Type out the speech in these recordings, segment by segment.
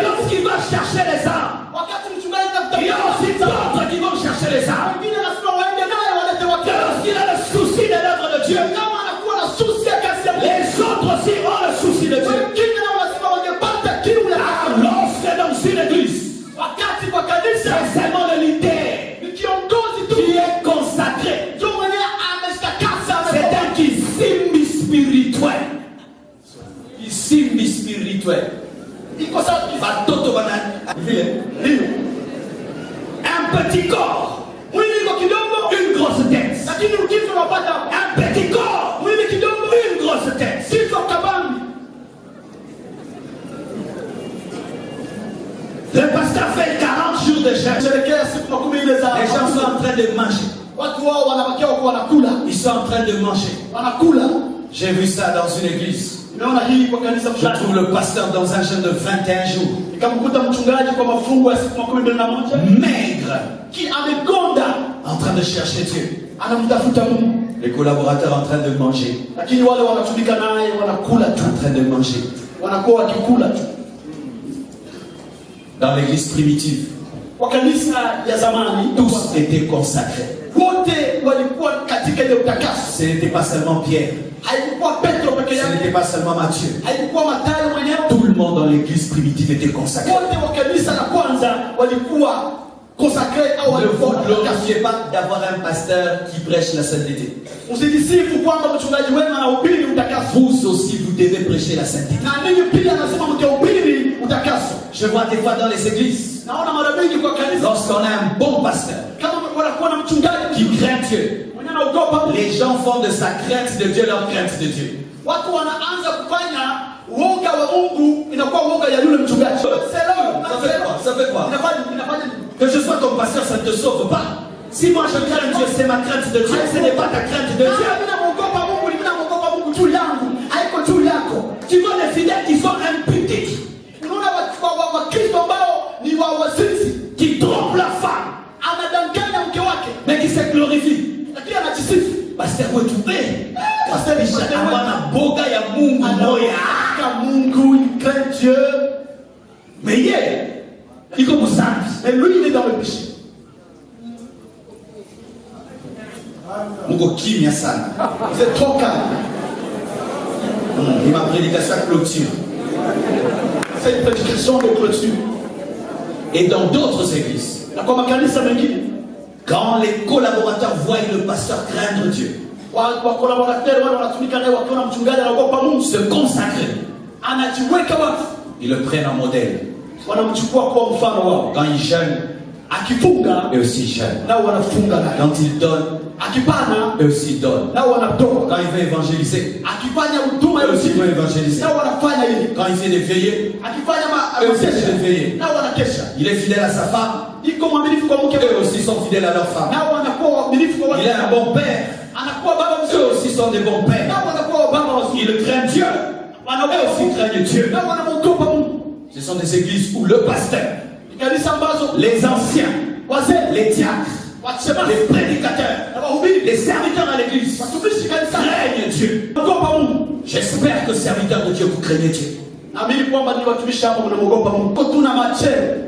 lorsqu'il va chercher les âmes, il y a aussi d'autres qui vont chercher les âmes. Lorsqu'il a le souci de l'œuvre de Dieu, les autres aussi ont le souci de Dieu. Lorsque dans une église, c'est seulement le leader qui est consacré. C'est un qui simbi spirituel. Il simbi spirituel. Un petit corps, une grosse tête. Un petit corps, une grosse tête. Le pasteur fait 40 jours de jeûne. Les gens sont en train de manger. Ils sont en train de manger. J'ai vu ça dans une église. Je trouve le pasteur dans un jeûne de 21 jours. Maigre. En train de chercher Dieu. Les collaborateurs en train de manger. En train de manger. Dans l'église primitive, tous étaient consacrés. Ce n'était pas seulement Pierre. Ce n'était pas seulement Matthieu. Tout le monde dans l'église primitive était consacré. Ne vous glorifiez pas d'avoir un pasteur qui prêche la sainteté. Vous aussi, vous devez prêcher la sainteté. Je vois des fois dans les églises, lorsqu'on a un bon pasteur qui craint Dieu, les gens font de sa crainte de Dieu leur crainte de Dieu. Ça fait quoi? Que je sois ton pasteur, ça ne te sauve pas. Si moi je crains Dieu, c'est ma crainte de Dieu, ce n'est pas ta crainte de Dieu. Tu vois les fidèles qui sont impudiques, qui trompent la femme, mais qui se glorifient. Pasteur wetu, pasteur Abana boga ya Mungu moya. Il craint Dieu. Mais il comme vous savez, et lui il est dans le péché. Mungu kimya sana. C'est trop calme. Et ma prédication clôture. C'est une prédication de clôture. Et dans d'autres églises, quand les collaborateurs voient le pasteur craindre Dieu, se consacrer, ils le prennent en modèle. Quand ils jeûnent, eux aussi jeûnent. Quand ils donnent, eux aussi donnent. Quand il veut évangéliser, eux aussi vont évangéliser. Quand il fait des veillées, eux aussi vont veiller. Il est fidèle à sa femme, eux aussi sont fidèles à leur femme. Il est un bon père, eux aussi sont des bons pères. Il craint Dieu, eux aussi craignent Dieu. Ce sont des églises où le pasteur, les anciens, les diacres, les prédicateurs, les serviteurs à l'église craignent Dieu. J'espère que serviteurs de Dieu, vous craignez Dieu.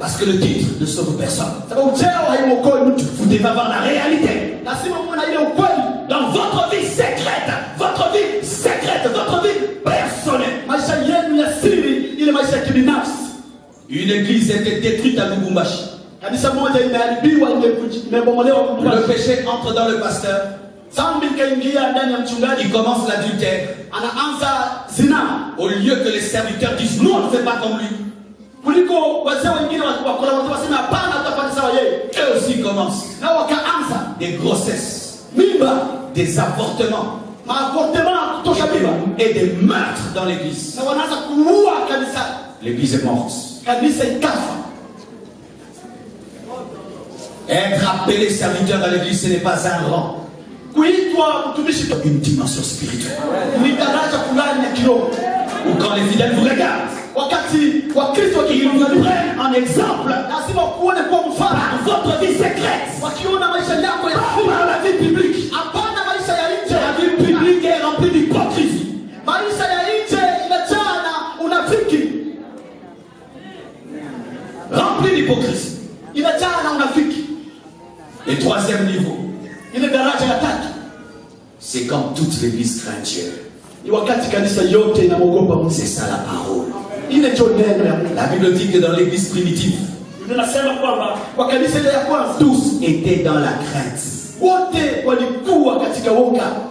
Parce que le titre ne sauve personne. Vous devez avoir la réalité dans votre vie secrète, votre vie personnelle. Une église était détruite à Lubumbashi. Le péché entre dans le pasteur. Il commence l'adultère. Au lieu que les serviteurs disent non, on ne fait pas comme lui, eux aussi commencent des grossesses, des avortements et des meurtres dans l'église. L'église est morte. Être appelé serviteur à l'église, ce n'est pas un rang. Une dimension spirituelle. Ou quand les fidèles vous regardent, ils vous prennent en exemple par votre vie secrète, par la vie publique. La vie publique est remplie d'hypocrisie. rempli d'hypocrisie. Et troisième niveau, c'est quand toute l'église craint Dieu. C'est ça la parole. La Bible dit que dans l'église primitive, tous étaient dans la crainte.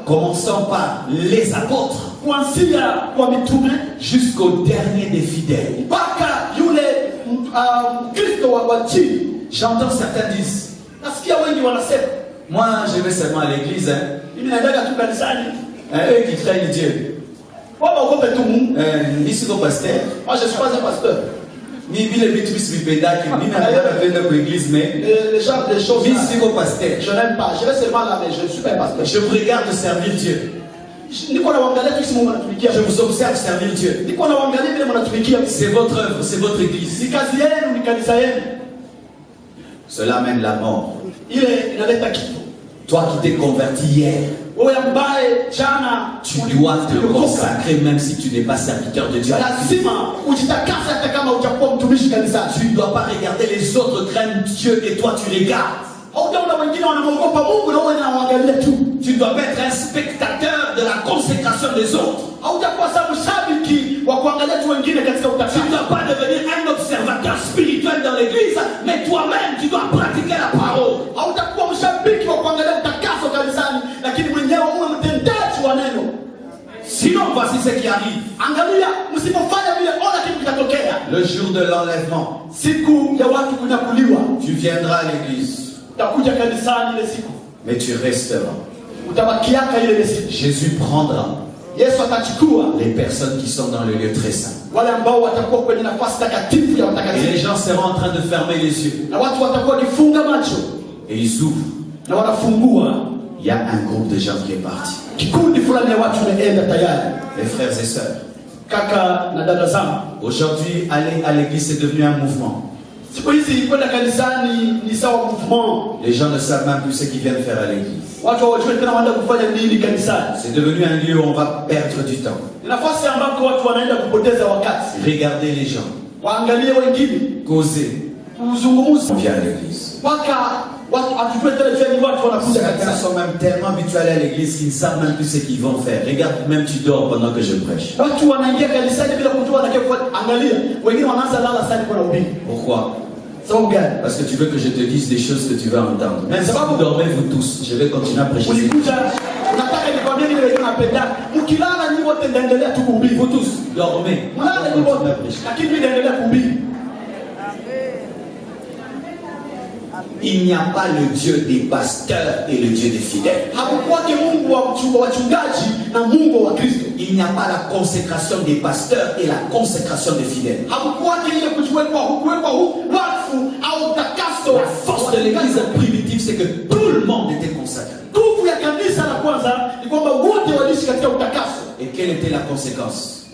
Commençons par les apôtres jusqu'au dernier des fidèles. J'entends certains disent, moi je vais seulement à l'église, eux qui craignent Dieu. Moi je suis pas un pasteur. Les gens des choses. Je n'aime pas. Je vais seulement là, mais je ne suis pas un pasteur. Je vous regarde servir Dieu. Je vous observe servir Dieu. C'est votre œuvre, c'est votre église. Cela mène la mort. Toi qui t'es converti hier, tu dois te consacrer même si tu n'es pas serviteur de Dieu. Tu ne dois pas regarder les autres craignent Dieu et toi tu regardes. Tu ne dois pas être un spectateur de la consécration des autres. Tu ne dois pas devenir un observateur spirituel dans l'église, mais toi-même tu dois pratiquer la parole. Sinon, voici ce qui arrive. Le jour de l'enlèvement, tu viendras à l'église, mais tu resteras. Jésus prendra les personnes qui sont dans le lieu très saint. Et les gens seront en train de fermer les yeux. Et ils ouvrent. Il y a un groupe de gens qui est parti. Les frères et sœurs, aujourd'hui, aller à l'église c'est devenu un mouvement. Les gens ne savent même plus ce qu'ils viennent faire à l'église. C'est devenu un lieu où on va perdre du temps. Regardez les gens. Causer. On vient à l'église. Certains sont même tellement habitués à l'église qu'ils ne savent même plus ce qu'ils vont faire. Regarde, même tu dors pendant que je prêche. Pourquoi? Parce que tu veux que je te dise des choses que tu vas entendre. Même si vous dormez vous tous, je vais continuer à prêcher. Vous tous, dormez. Il n'y a pas le Dieu des pasteurs et le Dieu des fidèles. Il n'y a pas la consécration des pasteurs et la consécration des fidèles. La force de l'église primitive, c'est que tout le monde était consacré. Et quelle était la conséquence?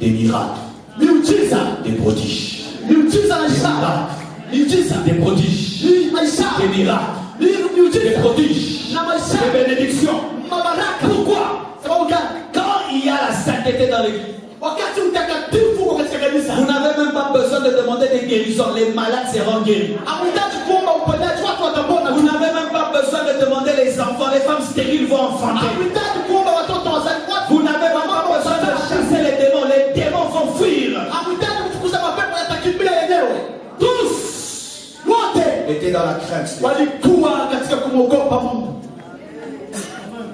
Des miracles, des prodiges, des prodiges, des miracles, des prodiges, des bénédictions. Pourquoi? Quand il y a la sainteté dans l'église, vous n'avez même pas besoin de demander des guérisons. Les malades seront guéris. Vous n'avez même pas besoin de demander les enfants. Les femmes stériles vont enfanter. Vous n'avez même pas besoin de chasser les démons. Les démons vont fuir. Tous étaient dans la crainte.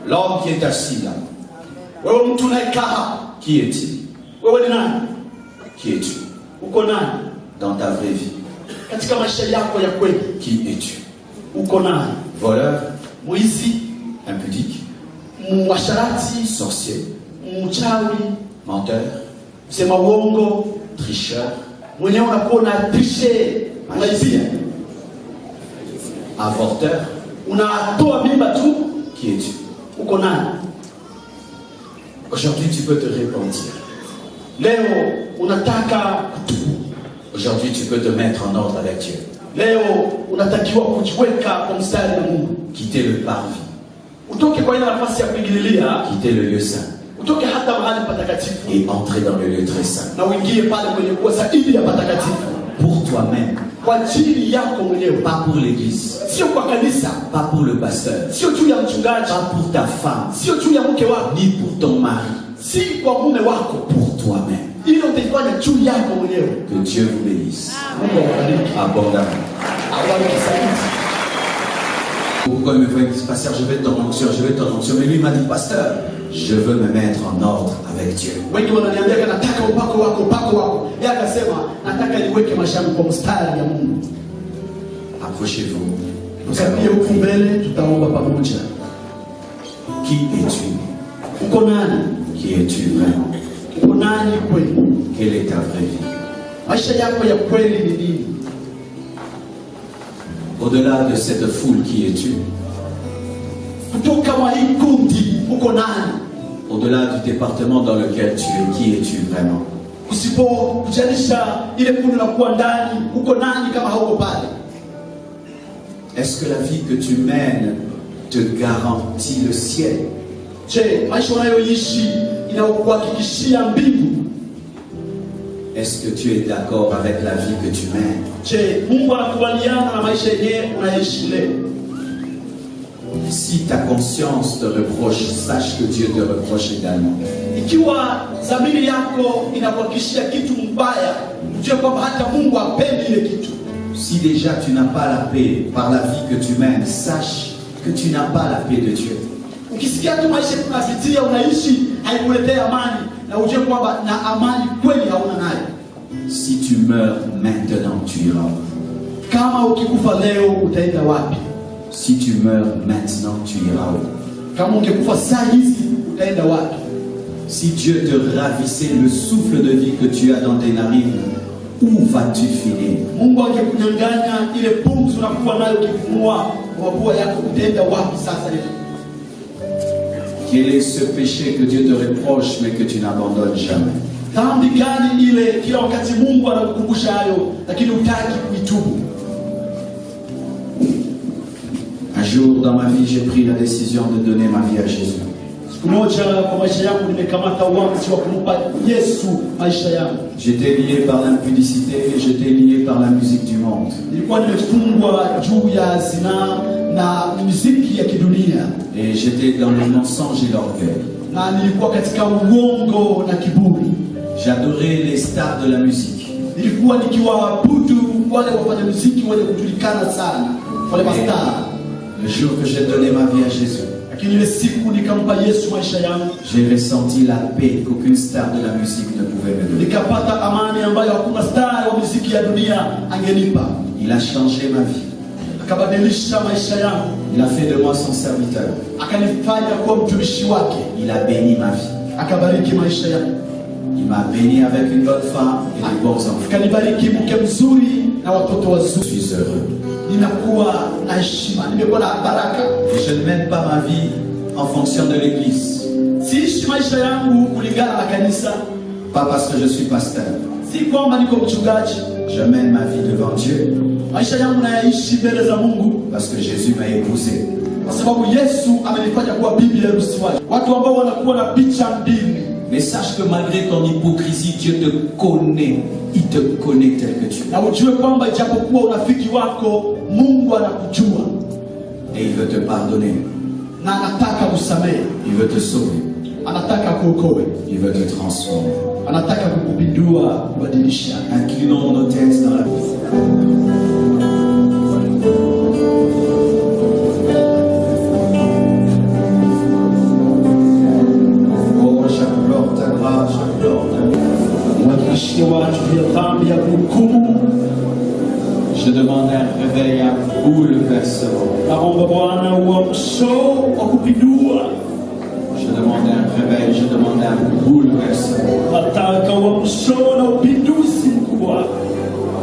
L'homme qui est assis là, qui est-il? Qui es-tu dans ta vraie vie? Qui es-tu? Voleur, impudique, sorcier, menteur, tricheur, avorteur. Qui es-tu? Aujourd'hui tu peux te repentir. Aujourd'hui tu peux te mettre en ordre avec Dieu. Quitter le parvis. Quitter le lieu saint. utoke hata mahali patakatifu et entrer dans le lieu très saint. na uingie pale kwenye kuwa zaidi ya patakatifu Pour toi-même, kwa ajili yako mwenyewe, pas pour l'église, sio kwa kanisa, pas pour le pasteur, sio juu ya mchungaji, pas pour ta femme, sio juu ya mke wako, ni pour ton mari, si kwa mume wako, pour toi-même. ile utaifanya juu yako mwenyewe. Que Dieu vous bénisse Mungu awabariki abondamment. awabariki zaidi. Pourquoi il me voit dit, pasteur, je vais ton onction, je vais ton onction. Mais lui m'a dit, pasteur, je veux me mettre en ordre avec Dieu. Wengi wananiambia nataka upako wako. Yeye akasema nataka niweke maisha yangu kwa mstari ya Mungu. Approchez-vous. Msapie huku mbele, tutaomba pamoja. Qui es-tu? Uko nani? Qui es-tu vraiment? Uko nani kweli? Quelle est ta vraie vie? Maisha yako ya kweli ni nini? Au-delà de cette foule, qui es-tu? Kutoka mwa hii kundi, uko nani? Au-delà du département dans lequel tu es, qui es-tu vraiment? Usipojalisha ile kundi la kuwa ndani, uko nani kama hauko pale? Est-ce que la vie que tu mènes te garantit le ciel? Je, maisha unayoishi inakuhakikishia mbingu? Est-ce que tu es d'accord avec la vie que tu mènes? Je, Mungu anakubaliana na maisha yenyewe unaishi leo? Si ta conscience te reproche, sache que Dieu te reproche également. Ikiwa dhamiri yako inakuhakikishia kitu mbaya, ujue kwamba hata Mungu hapendi ile kitu. Si déjà tu n'as pas la paix par la vie que tu mènes, sache que tu n'as pas la paix de Dieu. Ukisikia tu maisha tunapitia unaishi haikuletea amani, na ujue kwamba na amani kweli hauna nayo. Si tu meurs maintenant, tu iras. Kama ukikufa leo utaenda wapi? Si tu meurs maintenant, tu iras où? Kama ungekufa saa hizi utaenda wapi? Si Dieu te ravissait le souffle de vie que tu as dans tes narines, où vas-tu finir? Mungu angekunyang'anya ile pumzi unakuwa nayo ukipumua kwa mapua yako, utaenda wapi sasa hivi? Quel est ce péché que Dieu te reproche mais que tu n'abandonnes jamais? Dhambi gani ile kila wakati Mungu anakukumbusha hayo lakini hutaki kuitubu? Un jour dans ma vie, j'ai pris la décision de donner ma vie à Jésus. Siku moja kwa maisha yangu nimekamata uamuzi wa kumpa Yesu maisha yangu. J'étais lié par l'impudicité, j'étais lié par la musique du monde. Nilikuwa nimefungwa juu ya zinaa na muziki ya kidunia. Et j'étais dans le mensonge et l'orgueil. Na nilikuwa katika uongo na kiburi. J'adorais les stars de la musique. Nilikuwa nikiwaabudu wale wafanya muziki wenye kujulikana sana, wale mastaa. Le jour que j'ai donné ma vie à Jésus, lakini ile siku nikampa Yesu maisha yangu, j'ai ressenti la paix qu'aucune star de la musique ne pouvait me donner. Nikapata amani ambayo hakuna star wa muziki ya dunia angenipa. Il a changé ma vie. Akabadilisha maisha yangu. Il a fait de moi son serviteur. Akanifanya kuwa mtumishi wake. Il a béni ma vie. Akabariki maisha yangu. Il m'a béni avec une bonne femme et de bons enfants. Akanibariki mke mzuri na watoto wazuri. Je suis heureux. Ninakuwa na heshima, nimekuwa na baraka. Et je ne mène pas ma vie en fonction de l'église. Siishi maisha yangu kulingana na kanisa. Pas parce que je suis pasteur. Si kwamba niko mchungaji. Je mène ma vie devant Dieu. Maisha yangu nayaishi mbele za Mungu. Parce que Jésus m'a épousé. Kwa sababu Yesu amenifanya kuwa bibi harusi wake. Watu ambao wanakuwa na picha mbili. Mais sache que malgré ton hypocrisie, Dieu te connaît. Il te connaît tel que tu es. Na ujue kwamba ijapokuwa unafiki wako, Mungu anakujua. Et il veut te pardonner. Na anataka kusamehe. Il veut te sauver. Anataka kuokoe. Il veut te transformer. Anataka kukupindua, kubadilisha. Inclinons nos têtes dans la vie. Je demande un réveil, un bouleversement. Je demande un réveil, je demande un bouleversement.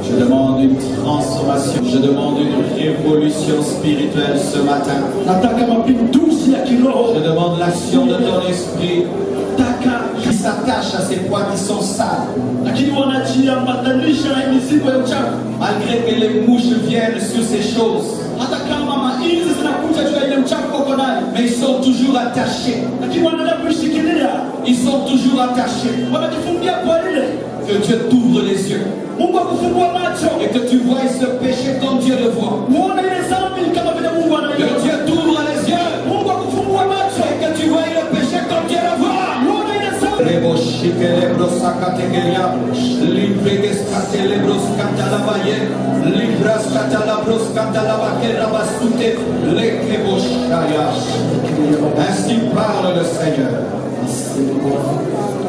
Je demande une transformation. Je demande une révolution spirituelle ce matin. Je demande l'action de ton esprit qui s'attache à ces poids qui sont sales. Malgré que les mouches viennent sur ces choses, mais ils sont toujours attachés. Ils sont toujours attachés. Que Dieu t'ouvre les yeux. Et que tu vois ce péché comme Dieu le voit. Que Dieu t'ouvre les yeux. Et que tu vois le péché comme Dieu le voit. Ainsi parle le Seigneur.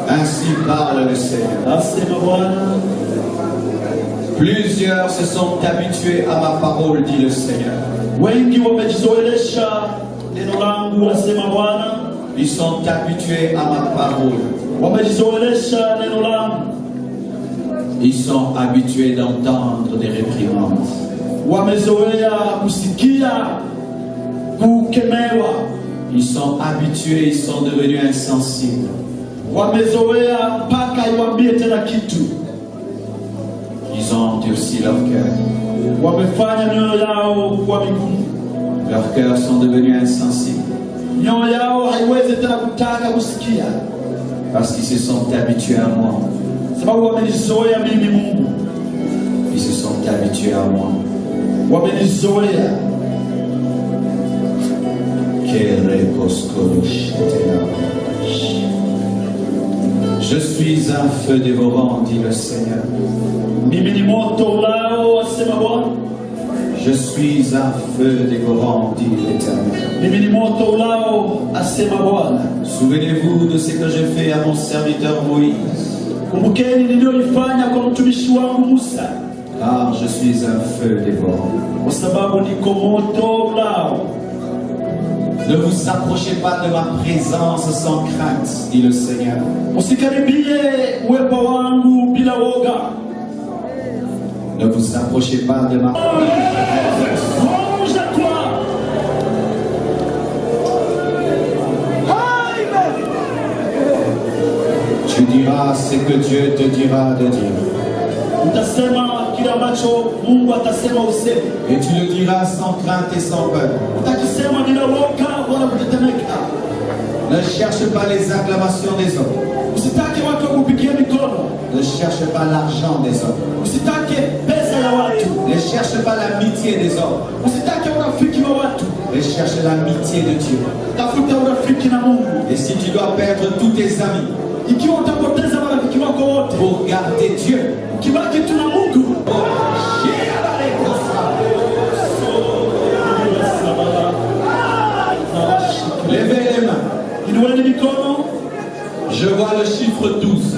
Ainsi parle le Seigneur. Plusieurs se sont habitués à ma parole, dit le Seigneur. Ils sont habitués à ma parole. Ils sont habitués d'entendre des réprimandes. Ils sont habitués, ils sont devenus insensibles. Ils ont endurci leur cœur. Leurs cœurs sont devenus insensibles. Parce qu'ils se sont habitués à moi. Ils se sont habitués à moi. Je suis un feu dévorant, dit le Seigneur. Je suis un feu dévorant, dit l'Éternel. Souvenez-vous de ce que j'ai fait à mon serviteur Moïse. Car je suis un feu dévorant. Ne vous approchez pas de ma présence sans crainte, dit le Seigneur. Ne vous approchez pas de ma Tu diras ce que Dieu te dira de dire. Et tu le diras sans crainte et sans peur. Ne cherche pas les acclamations des hommes. Ne cherche pas l'argent des hommes. Ne cherche pas l'amitié des hommes. Mais cherche l'amitié de Dieu. Et si tu dois perdre tous tes amis pour garder Dieu, levez les mains. Je vois le chiffre 12.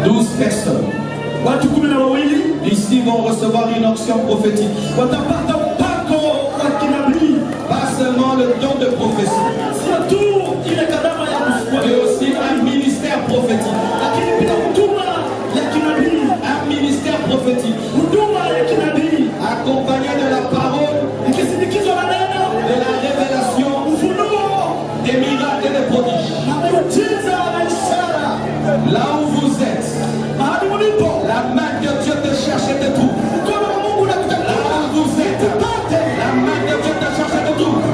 12 personnes. Ici vont recevoir une onction prophétique. Pas seulement le don de prophétie, mais aussi un ministère prophétique. Un ministère prophétique accompagné de la parole, de la révélation, des miracles et des prodiges. Là où vous êtes, la main de Dieu te cherche et te trouve. Là où vous êtes, la main de Dieu te cherche et te trouve.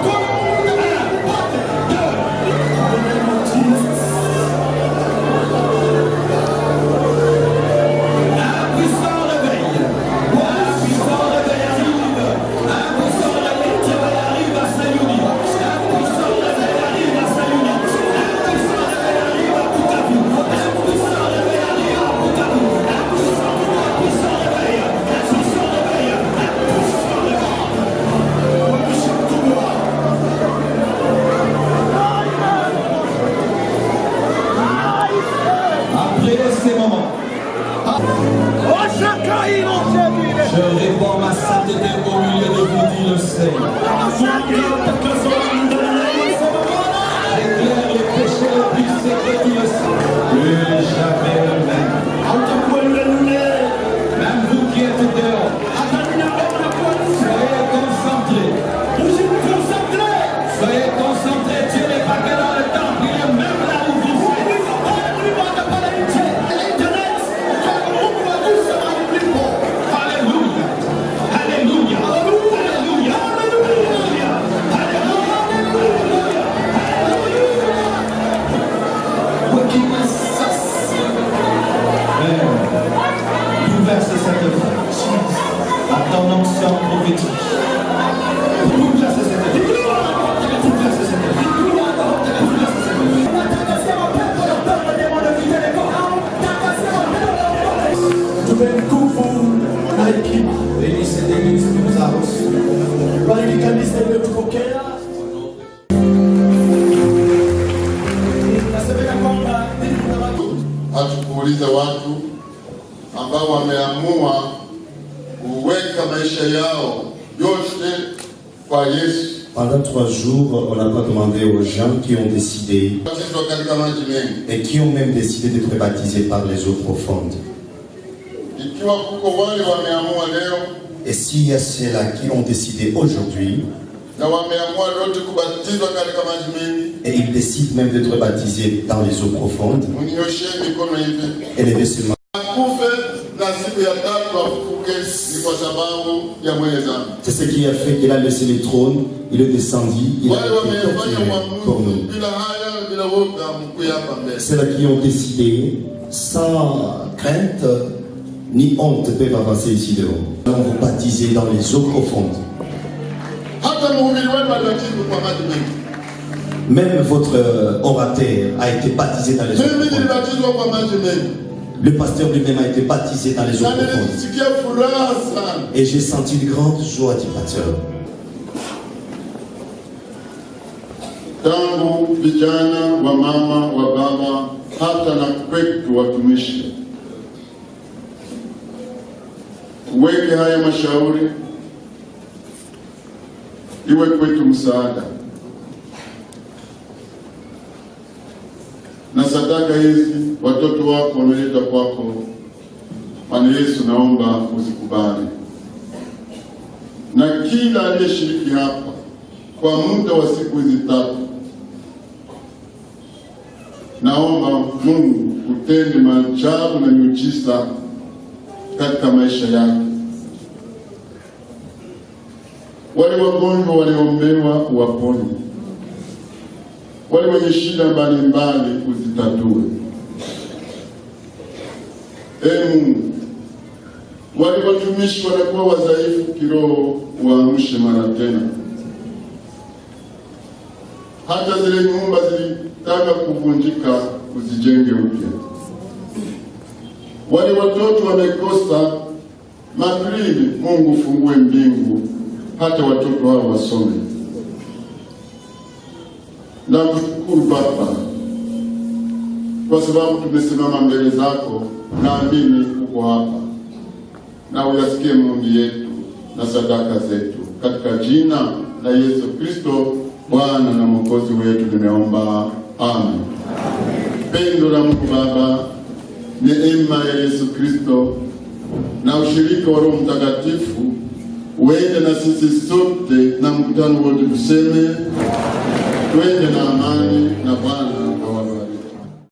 Je répands ma sainteté au milieu de vous, dit le Seigneur. J'éclaire le péché le plus secret, dit le Seigneur. Plus jamais le même. Même vous qui êtes dehors, soyez concentrés. Soyez concentrés. Dieu n'est pas que dans le temple, il est même là où vous êtes. Alléluia. Alléluia. Alléluia. hatukuuliza watu ambao wameamua kuweka maisha yao yote kwa Yesu. Pendant 3 jours, on n'a pas demandé aux gens qui ont décidé et qui ont même décidé d'être baptisés par les eaux profondes. Et s'il y a ceux-là qui ont décidé aujourd'hui, et ils décident même d'être baptisés dans les eaux profondes, et les deux mains. C'est ce qui a fait qu'il a laissé le trône, il est descendu, il a été torturé pour nous. Ceux-là qui ont décidé, sans crainte ni honte, peuvent avancer ici devant. Nous allons vous baptiser dans les eaux profondes. Même votre orateur a été baptisé dans les eaux profondes. Le pasteur lui-même a été baptisé dans les eaux profondes. Et j'ai senti une grande joie du pasteur. Tangu vijana wa mama wa baba hata na kwetu watumishi, weke haya mashauri iwe kwetu msaada, na sadaka hizi watoto wako wameleta kwako. Bwana Yesu, naomba uzikubali, na kila aliyeshiriki hapa kwa muda wa siku hizi 3, naomba Mungu utende maajabu na miujiza katika maisha yake. Wale wagonjwa waliombewa uwaponye, wale wenye shida mbalimbali uzitatue. Mungu, wale watumishi wanakuwa wadhaifu kiroho waamshe mara tena. Hata zile nyumba zilitaka kuvunjika uzijenge upya. Wale watoto wamekosa magridi, Mungu fungue mbingu hata watoto hao wasome. Na kushukuru Baba kwa sababu tumesimama mbele zako, naamini uko hapa na uyasikie maombi yetu na sadaka zetu, katika jina la Yesu Kristo Bwana na Mwokozi wetu nimeomba, amen. Pendo la Mungu Baba, neema ya Yesu Kristo na ushirika wa Roho Mtakatifu uende na sisi sote na mkutano wote, tuseme twende na amani na Bwana.